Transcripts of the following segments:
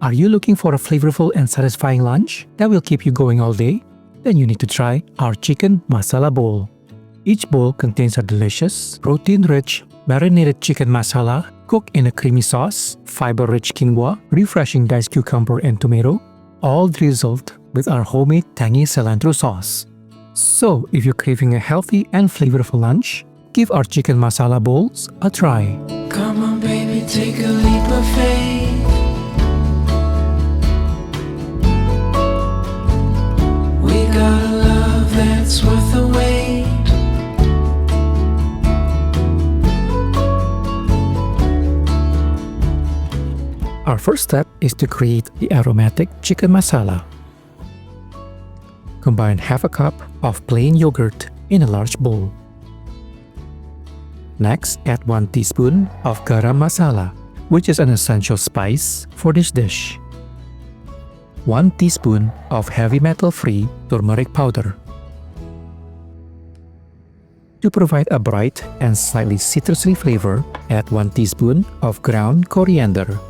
Are you looking for a flavorful and satisfying lunch that will keep you going all day? Then you need to try our chicken masala bowl. Each bowl contains a delicious, protein-rich, marinated chicken masala cooked in a creamy sauce, fiber-rich quinoa, refreshing diced cucumber and tomato, all drizzled with our homemade tangy cilantro sauce. So, if you're craving a healthy and flavorful lunch, give our chicken masala bowls a try. Come on, baby, take a leap of faith. We got a love that's worth the wait. Our first step is to create the aromatic chicken masala. Combine half a cup of plain yogurt in a large bowl. Next, add 1 teaspoon of Garam Masala, which is an essential spice for this dish. 1 teaspoon of heavy metal-free turmeric powder. To provide a bright and slightly citrusy flavor, add 1 teaspoon of ground coriander.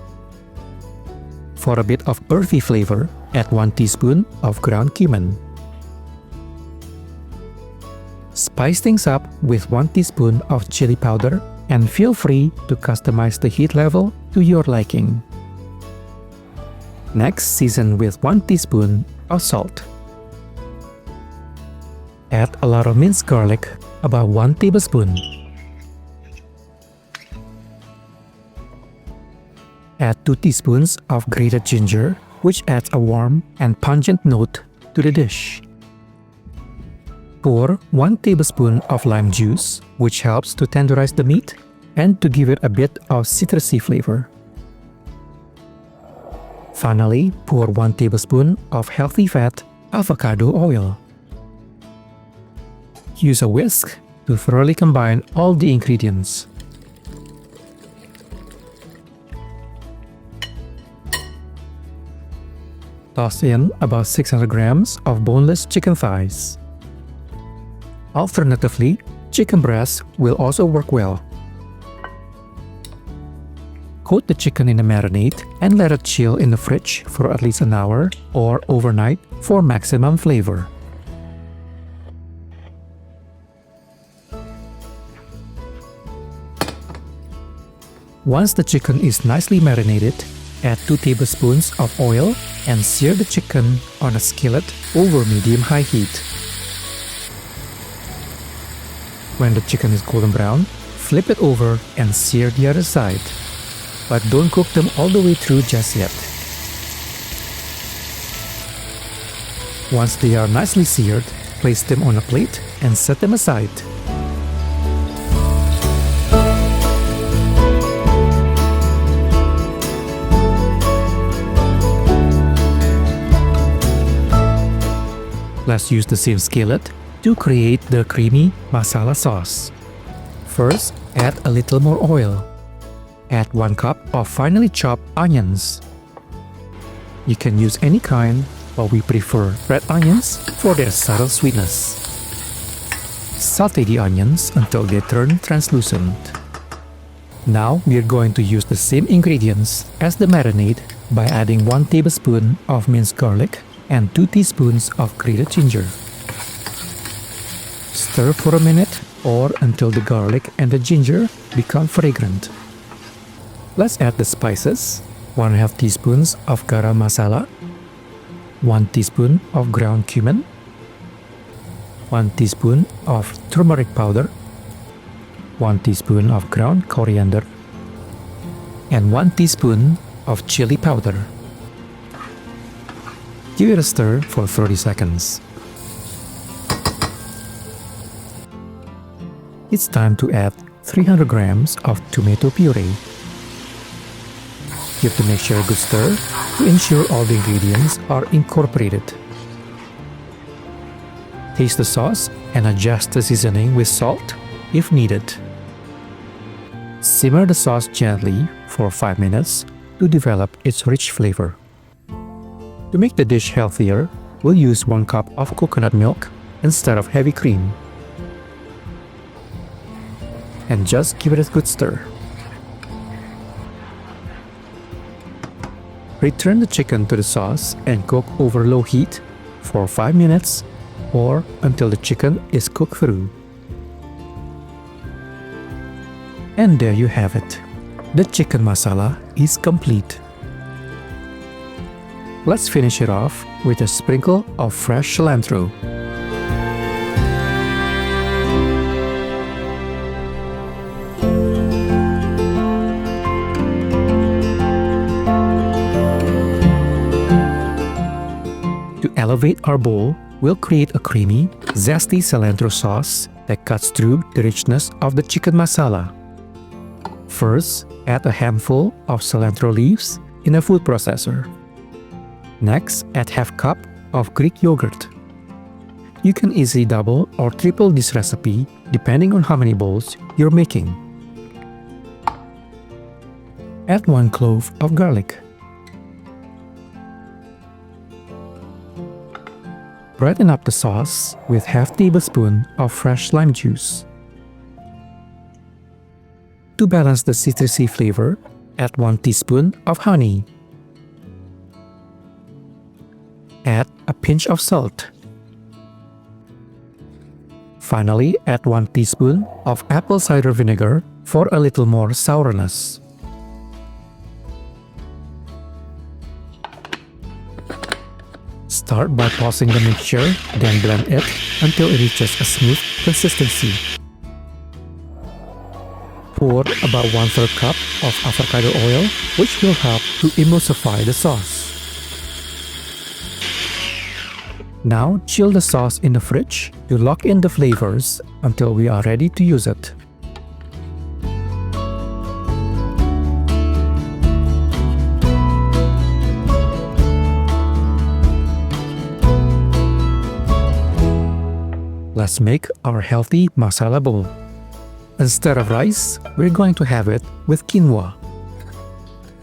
For a bit of earthy flavor, add 1 teaspoon of ground cumin. Spice things up with 1 teaspoon of chili powder and feel free to customize the heat level to your liking. Next, season with 1 teaspoon of salt. Add a lot of minced garlic, about 1 tablespoon. Add 2 teaspoons of grated ginger, which adds a warm and pungent note to the dish. Pour 1 tablespoon of lime juice, which helps to tenderize the meat and to give it a bit of citrusy flavor. Finally, pour 1 tablespoon of healthy fat avocado oil. Use a whisk to thoroughly combine all the ingredients. Toss in about 600 grams of boneless chicken thighs. Alternatively, chicken breast will also work well. Coat the chicken in a marinade and let it chill in the fridge for at least an hour or overnight for maximum flavor. Once the chicken is nicely marinated, add 2 tablespoons of oil and sear the chicken on a skillet over medium-high heat. When the chicken is golden brown, flip it over and sear the other side. But don't cook them all the way through just yet. Once they are nicely seared, place them on a plate and set them aside. Let's use the same skillet to create the creamy masala sauce. First, add a little more oil. Add 1 cup of finely chopped onions. You can use any kind, but we prefer red onions for their subtle sweetness. Saute the onions until they turn translucent. Now we are going to use the same ingredients as the marinade by adding 1 tablespoon of minced garlic and 2 teaspoons of grated ginger. Stir for a minute or until the garlic and the ginger become fragrant. Let's add the spices: 1/2 teaspoons of Garam Masala, 1 teaspoon of ground cumin, 1 teaspoon of turmeric powder, 1 teaspoon of ground coriander, and 1 teaspoon of chili powder. Give it a stir for 30 seconds. It's time to add 300 grams of tomato puree. Give the mixture a good stir to ensure all the ingredients are incorporated. Taste the sauce and adjust the seasoning with salt if needed. Simmer the sauce gently for 5 minutes to develop its rich flavor. To make the dish healthier, we'll use 1 cup of coconut milk instead of heavy cream. And just give it a good stir. Return the chicken to the sauce and cook over low heat for 5 minutes or until the chicken is cooked through. And there you have it. The chicken masala is complete. Let's finish it off with a sprinkle of fresh cilantro. To elevate our bowl, we'll create a creamy, zesty cilantro sauce that cuts through the richness of the chicken masala. First, add a handful of cilantro leaves in a food processor. Next, add half cup of Greek yogurt. You can easily double or triple this recipe depending on how many bowls you're making. Add 1 clove of garlic. Brighten up the sauce with half tablespoon of fresh lime juice. To balance the citrusy flavor, add 1 teaspoon of honey. Add a pinch of salt. Finally, add 1 teaspoon of apple cider vinegar for a little more sourness. Start by tossing the mixture, then blend it until it reaches a smooth consistency. Pour about 1/3 cup of avocado oil, which will help to emulsify the sauce. Now chill the sauce in the fridge to lock in the flavors until we are ready to use it. Let's make our healthy masala bowl. Instead of rice, we're going to have it with quinoa.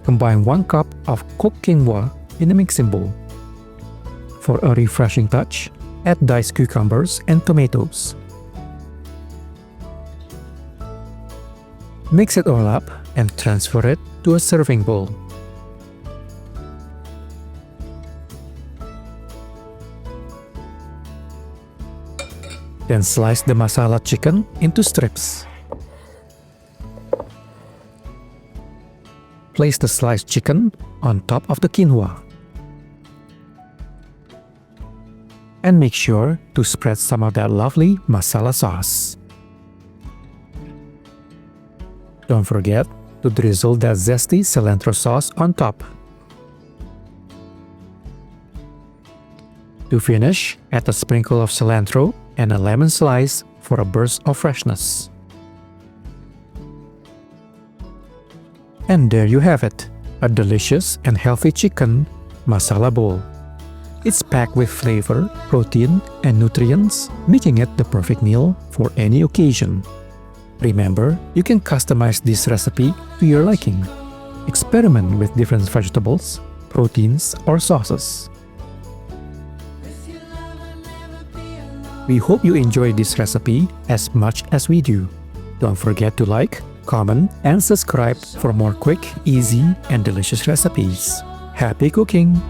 Combine 1 cup of cooked quinoa in a mixing bowl. For a refreshing touch, add diced cucumbers and tomatoes. Mix it all up and transfer it to a serving bowl. Then slice the masala chicken into strips. Place the sliced chicken on top of the quinoa. And make sure to spread some of that lovely masala sauce. Don't forget to drizzle that zesty cilantro sauce on top. To finish, add a sprinkle of cilantro and a lemon slice for a burst of freshness. And there you have it, a delicious and healthy chicken masala bowl. It's packed with flavor, protein, and nutrients, making it the perfect meal for any occasion. Remember, you can customize this recipe to your liking. Experiment with different vegetables, proteins, or sauces. We hope you enjoyed this recipe as much as we do. Don't forget to like, comment, and subscribe for more quick, easy, and delicious recipes. Happy cooking!